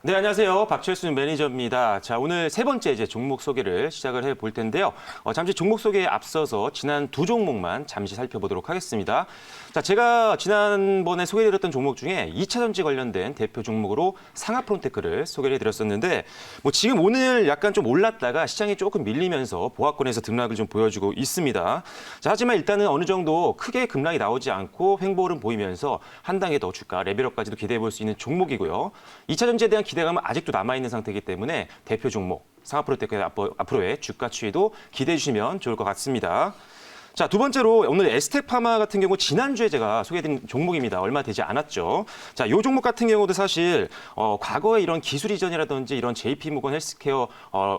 네, 안녕하세요. 박철순 매니저입니다. 자, 오늘 세 번째 이제 종목 소개를 시작을 해볼 텐데요. 잠시 종목 소개에 앞서서 지난 두 종목만 잠시 살펴보도록 하겠습니다. 자, 제가 지난번에 소개해드렸던 종목 중에 2차 전지 관련된 대표 종목으로 상하프론테크를 소개를 해드렸었는데, 지금 오늘 약간 좀 올랐다가 시장이 조금 밀리면서 보합권에서 등락을 좀 보여주고 있습니다. 자, 하지만 일단은 어느 정도 크게 급락이 나오지 않고 횡보를 보이면서 한 단계 더 주가 레벨업까지도 기대해 볼 수 있는 종목이고요. 2차 전지에 대한 기대감은 아직도 남아있는 상태이기 때문에 대표 종목 상하프론테크의 앞으로의 주가 추이도 기대해 주시면 좋을 것 같습니다. 자, 두 번째로 오늘 에스텍파마 같은 경우 지난주에 제가 소개해드린 종목입니다. 얼마 되지 않았죠. 자, 이 종목 같은 경우도 사실 과거에 이런 기술 이전이라든지 이런 JP모건 헬스케어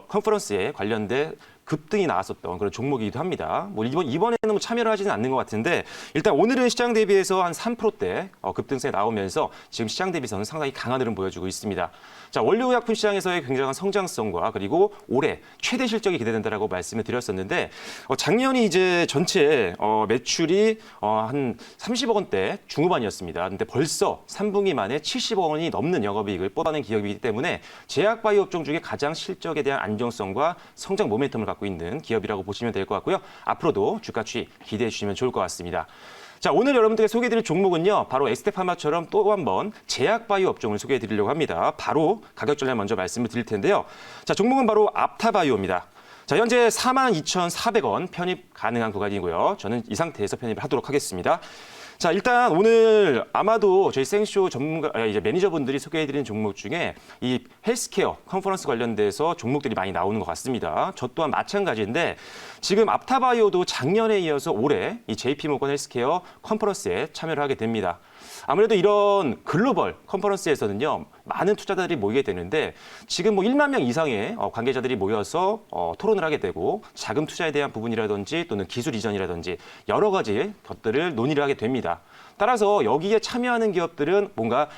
컨퍼런스에 관련된 급등이 나왔었던 그런 종목이기도 합니다. 이번에는 참여를 하지는 않는 것 같은데 일단 오늘은 시장 대비해서 한 3%대 급등세 나오면서 지금 시장 대비서는 상당히 강한 흐름 보여주고 있습니다. 자, 원료의약품 시장에서의 굉장한 성장성과 그리고 올해 최대 실적이 기대된다라고 말씀을 드렸었는데 작년이 이제 전체 매출이 한 30억 원대 중후반이었습니다. 근데 벌써 3분기 만에 70억 원이 넘는 영업이익을 뻗어낸 기업이기 때문에 제약바이오 업종 중에 가장 실적에 대한 안정성과 성장 모멘텀을 갖고 있는 기업이라고 보시면 될 것 같고요. 앞으로도 주가 추이 기대해 주시면 좋을 것 같습니다. 자, 오늘 여러분들께 소개해드릴 종목은요. 바로 에스테파마처럼 또 한 번 제약바이오 업종을 소개해드리려고 합니다. 바로 가격 전략 먼저 말씀을 드릴 텐데요. 자, 종목은 바로 apta바이오입니다. 자, 현재 42,400원 편입 가능한 구간이고요. 저는 이 상태에서 편입을 하도록 하겠습니다. 자, 일단 오늘 아마도 저희 생쇼 전문가, 이제 매니저분들이 소개해드린 종목 중에 이 헬스케어 컨퍼런스 관련돼서 종목들이 많이 나오는 것 같습니다. 저 또한 마찬가지인데 지금 apta바이오도 작년에 이어서 올해 이 JP모건 헬스케어 컨퍼런스에 참여를 하게 됩니다. 아무래도 이런 글로벌 컨퍼런스에서는요, 많은 투자자들이 모이게 되는데 지금 1만 명 이상의 관계자들이 모여서 토론을 하게 되고 자금 투자에 대한 부분이라든지 또는 기술 이전이라든지 여러 가지 것들을 논의를 하게 됩니다. 따라서 여기에 참여하는 기업들은 뭔가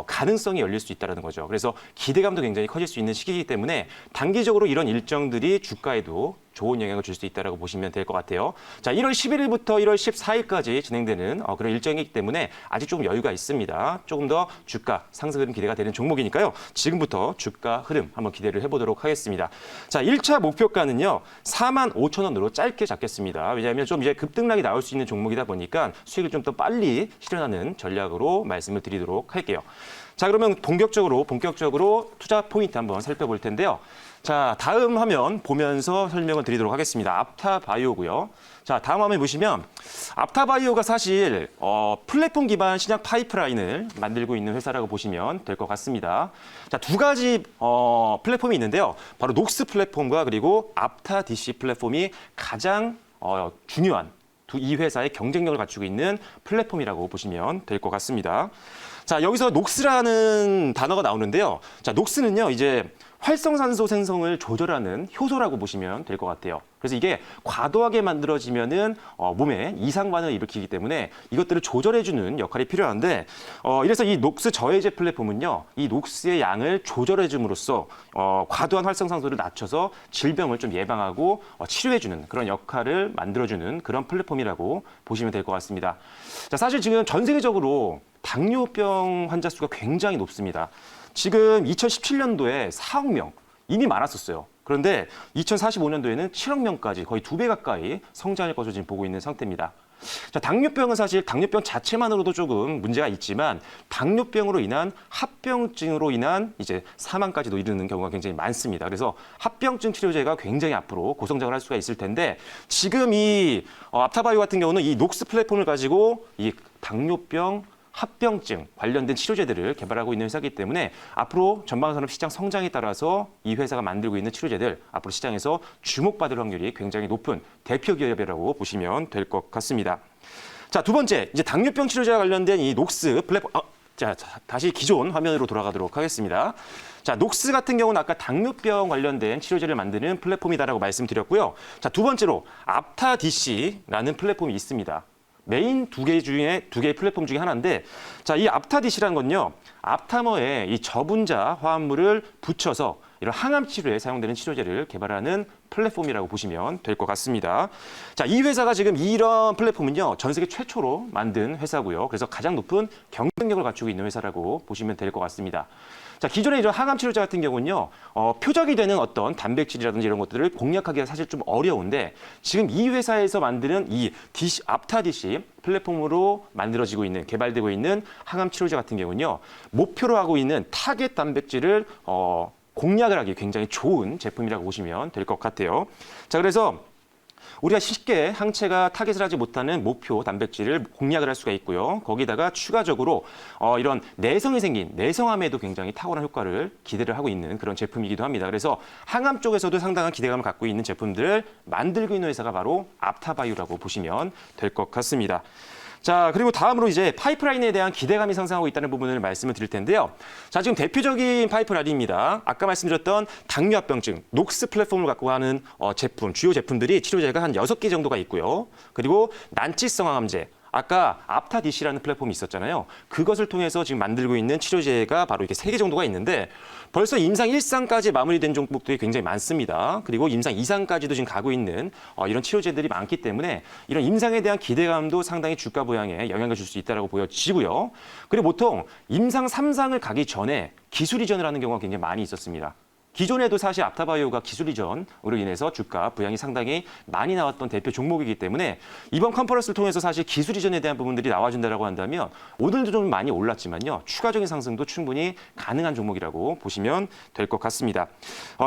가능성이 열릴 수 있다는 거죠. 그래서 기대감도 굉장히 커질 수 있는 시기이기 때문에 단기적으로 이런 일정들이 주가에도 좋은 영향을 줄 수 있다고 보시면 될 것 같아요. 자, 1월 11일부터 1월 14일까지 진행되는 그런 일정이기 때문에 아직 조금 여유가 있습니다. 조금 더 주가 상승 흐름 기대가 되는 종목이니까요. 지금부터 주가 흐름 한번 기대를 해보도록 하겠습니다. 자, 1차 목표가는요. 45,000원으로 짧게 잡겠습니다. 왜냐하면 좀 이제 급등락이 나올 수 있는 종목이다 보니까 수익을 좀 더 빨리 실현하는 전략으로 말씀을 드리도록 할게요. 자, 그러면 본격적으로 투자 포인트 한번 살펴볼 텐데요. 자, 다음 화면 보면서 설명을 드리도록 하겠습니다. apta바이오고요. 자, 다음 화면 보시면 apta바이오가 사실 플랫폼 기반 신약 파이프라인을 만들고 있는 회사라고 보시면 될 것 같습니다. 자, 두 가지 플랫폼이 있는데요. 바로 녹스 플랫폼과 그리고 aptaDC 플랫폼이 가장 중요한 이 회사의 경쟁력을 갖추고 있는 플랫폼이라고 보시면 될 것 같습니다. 자, 여기서 녹스라는 단어가 나오는데요. 자, 녹스는요, 이제 활성산소 생성을 조절하는 효소라고 보시면 될 것 같아요. 그래서 이게 과도하게 만들어지면은 몸에 이상 반응을 일으키기 때문에 이것들을 조절해주는 역할이 필요한데 이래서 이 녹스 저해제 플랫폼은요, 이 녹스의 양을 조절해줌으로써 과도한 활성산소를 낮춰서 질병을 좀 예방하고 치료해주는 그런 역할을 만들어주는 그런 플랫폼이라고 보시면 될 것 같습니다. 자, 사실 지금 전 세계적으로 당뇨병 환자 수가 굉장히 높습니다. 지금 2017년도에 4억 명 이미 많았었어요. 그런데 2045년도에는 7억 명까지 거의 2배 가까이 성장할 것으로 지금 보고 있는 상태입니다. 자, 당뇨병은 사실 당뇨병 자체만으로도 조금 문제가 있지만 당뇨병으로 인한 합병증으로 인한 이제 사망까지도 이르는 경우가 굉장히 많습니다. 그래서 합병증 치료제가 굉장히 앞으로 고성장을 할 수가 있을 텐데 지금 이 apta바이오 같은 경우는 이 녹스 플랫폼을 가지고 이 당뇨병 합병증 관련된 치료제들을 개발하고 있는 회사이기 때문에 앞으로 전방산업 시장 성장에 따라서 이 회사가 만들고 있는 치료제들 앞으로 시장에서 주목받을 확률이 굉장히 높은 대표 기업이라고 보시면 될 것 같습니다. 자, 두 번째, 이제 당뇨병 치료제와 관련된 이 녹스 플랫폼, 자, 다시 기존 화면으로 돌아가도록 하겠습니다. 자, 녹스 같은 경우는 아까 당뇨병 관련된 치료제를 만드는 플랫폼이다라고 말씀드렸고요. 자, 두 번째로 aptaDC라는 플랫폼이 있습니다. 메인 두 개의 플랫폼 중에 하나인데, 자, 이 aptaDC라는 건요, aptamer에 이 저분자 화합물을 붙여서 이런 항암 치료에 사용되는 치료제를 개발하는 플랫폼이라고 보시면 될 것 같습니다. 자, 이 회사가 지금 이런 플랫폼은요, 전 세계 최초로 만든 회사고요. 그래서 가장 높은 경쟁력을 갖추고 있는 회사라고 보시면 될 것 같습니다. 자, 기존의 이런 항암 치료제 같은 경우는요, 표적이 되는 어떤 단백질이라든지 이런 것들을 공략하기가 사실 좀 어려운데 지금 이 회사에서 만드는 이 앞타DC 플랫폼으로 만들어지고 있는, 개발되고 있는 항암 치료제 같은 경우는요, 목표로 하고 있는 타겟 단백질을 공략을 하기 굉장히 좋은 제품이라고 보시면 될 것 같아요. 자, 그래서 우리가 쉽게 항체가 타겟을 하지 못하는 목표 단백질을 공략을 할 수가 있고요. 거기다가 추가적으로 이런 내성이 생긴 내성암에도 굉장히 탁월한 효과를 기대를 하고 있는 그런 제품이기도 합니다. 그래서 항암 쪽에서도 상당한 기대감을 갖고 있는 제품들을 만들고 있는 회사가 바로 앞타바이오라고 보시면 될 것 같습니다. 자, 그리고 다음으로 이제 파이프라인에 대한 기대감이 상승하고 있다는 부분을 말씀을 드릴 텐데요. 자, 지금 대표적인 파이프라인입니다. 아까 말씀드렸던 당뇨합병증, 녹스 플랫폼을 갖고 가는 제품, 주요 제품들이 치료제가 한 6개 정도가 있고요. 그리고 난치성 항암제, 아까 앞타DC라는 플랫폼이 있었잖아요. 그것을 통해서 지금 만들고 있는 치료제가 바로 이렇게 3개 정도가 있는데 벌써 임상 1상까지 마무리된 종목들이 굉장히 많습니다. 그리고 임상 2상까지도 지금 가고 있는 이런 치료제들이 많기 때문에 이런 임상에 대한 기대감도 상당히 주가 부양에 영향을 줄 수 있다고 보여지고요. 그리고 보통 임상 3상을 가기 전에 기술 이전을 하는 경우가 굉장히 많이 있었습니다. 기존에도 사실 앞타바이오가 기술 이전으로 인해서 주가 부양이 상당히 많이 나왔던 대표 종목이기 때문에 이번 컨퍼런스를 통해서 사실 기술 이전에 대한 부분들이 나와준다고 한다면 오늘도 좀 많이 올랐지만요. 추가적인 상승도 충분히 가능한 종목이라고 보시면 될 것 같습니다.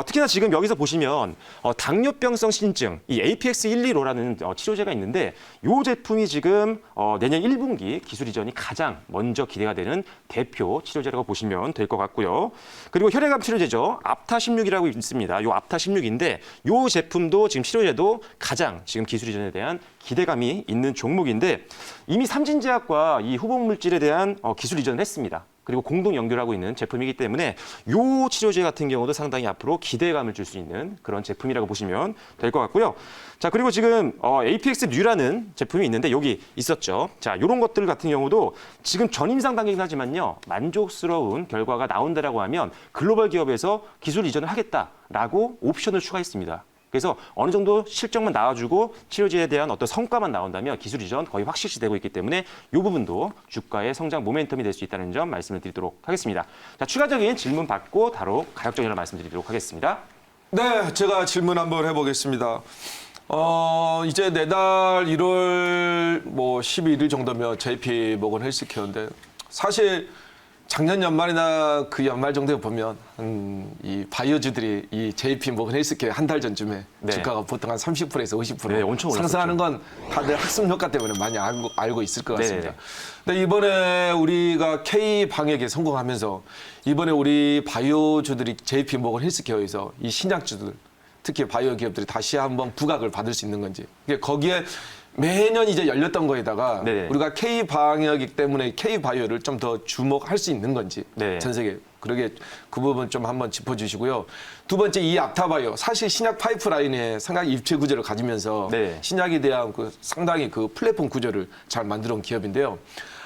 특히나 지금 여기서 보시면 당뇨병성 신증, 이 APX115라는 치료제가 있는데 이 제품이 지금 내년 1분기 기술 이전이 가장 먼저 기대가 되는 대표 치료제라고 보시면 될 것 같고요. 그리고 혈액암 치료제죠. 앞타16이라고 있습니다. 요 앞타16인데 요 제품도 지금 치료제도 가장 지금 기술 이전에 대한 기대감이 있는 종목인데 이미 삼진제약과 이 후보 물질에 대한 기술 이전을 했습니다. 그리고 공동 연결하고 있는 제품이기 때문에 요 치료제 같은 경우도 상당히 앞으로 기대감을 줄 수 있는 그런 제품이라고 보시면 될 것 같고요. 자, 그리고 지금 APX-New라는 제품이 있는데 여기 있었죠. 자, 이런 것들 같은 경우도 지금 전임상 단계긴 하지만요. 만족스러운 결과가 나온다라고 하면 글로벌 기업에서 기술 이전을 하겠다라고 옵션을 추가했습니다. 그래서 어느 정도 실적만 나와주고 치료제에 대한 어떤 성과만 나온다면 기술 이전 거의 확실시되고 있기 때문에 이 부분도 주가의 성장 모멘텀이 될 수 있다는 점 말씀을 드리도록 하겠습니다. 자, 추가적인 질문 받고 바로 가격 정리를 말씀드리도록 하겠습니다. 네, 제가 질문 한번 해보겠습니다. 이제 내달 1월 11일 정도면 JP 모건 헬스케어인데 사실 작년 연말이나 그 연말 정도에 보면 이 바이오주들이 이 JP 모건 헬스케어 한 달 전쯤에 네. 주가가 보통 한 30%에서 50% 네, 엄청 상승하는 건 다들 학습 효과 때문에 많이 알고 있을 것 같습니다. 네. 근데 이번에 우리가 K 방역에 성공하면서 이번에 우리 바이오주들이 JP 모건 헬스케어에서 이 신약주들 특히 바이오 기업들이 다시 한번 부각을 받을 수 있는 건지 거기에 매년 이제 열렸던 거에다가 네. 우리가 K 방역이기 때문에 K 바이오를 좀 더 주목할 수 있는 건지 네. 전 세계 그러게 그 부분 좀 한번 짚어주시고요. 두 번째 이 앞타바이오 사실 신약 파이프라인에 상당히 입체 구조를 가지면서 네. 신약에 대한 상당히 그 플랫폼 구조를 잘 만들어 온 기업인데요.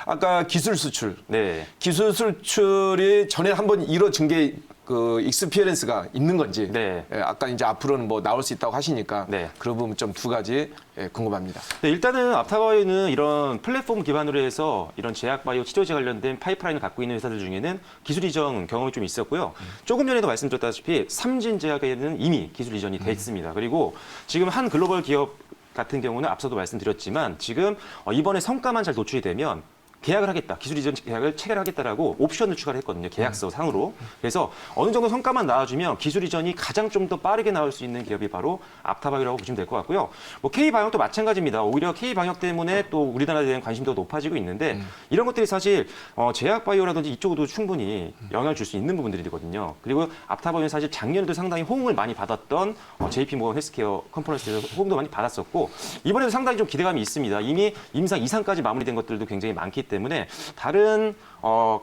아까 기술 수출, 네. 기술 수출이 전에 한번 이뤄진 게 그 익스피리언스가 있는 건지 네. 아까 이제 앞으로는 나올 수 있다고 하시니까 네. 그런 부분 좀 두 가지 궁금합니다. 네, 일단은 앞타바이오는 이런 플랫폼 기반으로 해서 이런 제약바이오 치료제 관련된 파이프라인을 갖고 있는 회사들 중에는 기술 이전 경험이 좀 있었고요. 조금 전에도 말씀드렸다시피 삼진제약에는 이미 기술 이전이 됐습니다. 그리고 지금 한 글로벌 기업 같은 경우는 앞서도 말씀드렸지만 지금 이번에 성과만 잘 도출이 되면 계약을 하겠다, 기술 이전 계약을 체결하겠다라고 옵션을 추가를 했거든요. 계약서 상으로. 그래서 어느 정도 성과만 나와주면 기술 이전이 가장 좀 더 빠르게 나올 수 있는 기업이 바로 앞타바이오라고 보시면 될 것 같고요. K방역도 마찬가지입니다. 오히려 K방역 때문에 또 우리나라에 대한 관심도 높아지고 있는데 이런 것들이 사실 제약바이오라든지 이쪽으로도 충분히 영향을 줄 수 있는 부분들이거든요. 그리고 앞타바이오는 사실 작년에도 상당히 호응을 많이 받았던 JP 모건 헬스케어 컨퍼런스에서 호응도 많이 받았었고 이번에도 상당히 좀 기대감이 있습니다. 이미 임상 2상까지 마무리된 것들도 굉장히 많기 때문에 다른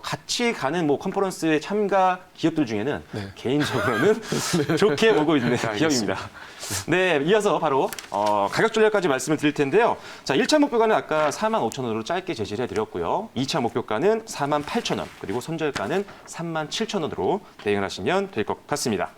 같이 가는 컨퍼런스에 참가 기업들 중에는 네. 개인적으로는 좋게 보고 있는 기업입니다. 네, 이어서 바로 가격 전략까지 말씀을 드릴 텐데요. 자, 1차 목표가는 아까 45,000원으로 짧게 제시를 해드렸고요. 2차 목표가는 48,000원, 그리고 손절가는 37,000원으로 대응을 하시면 될 것 같습니다.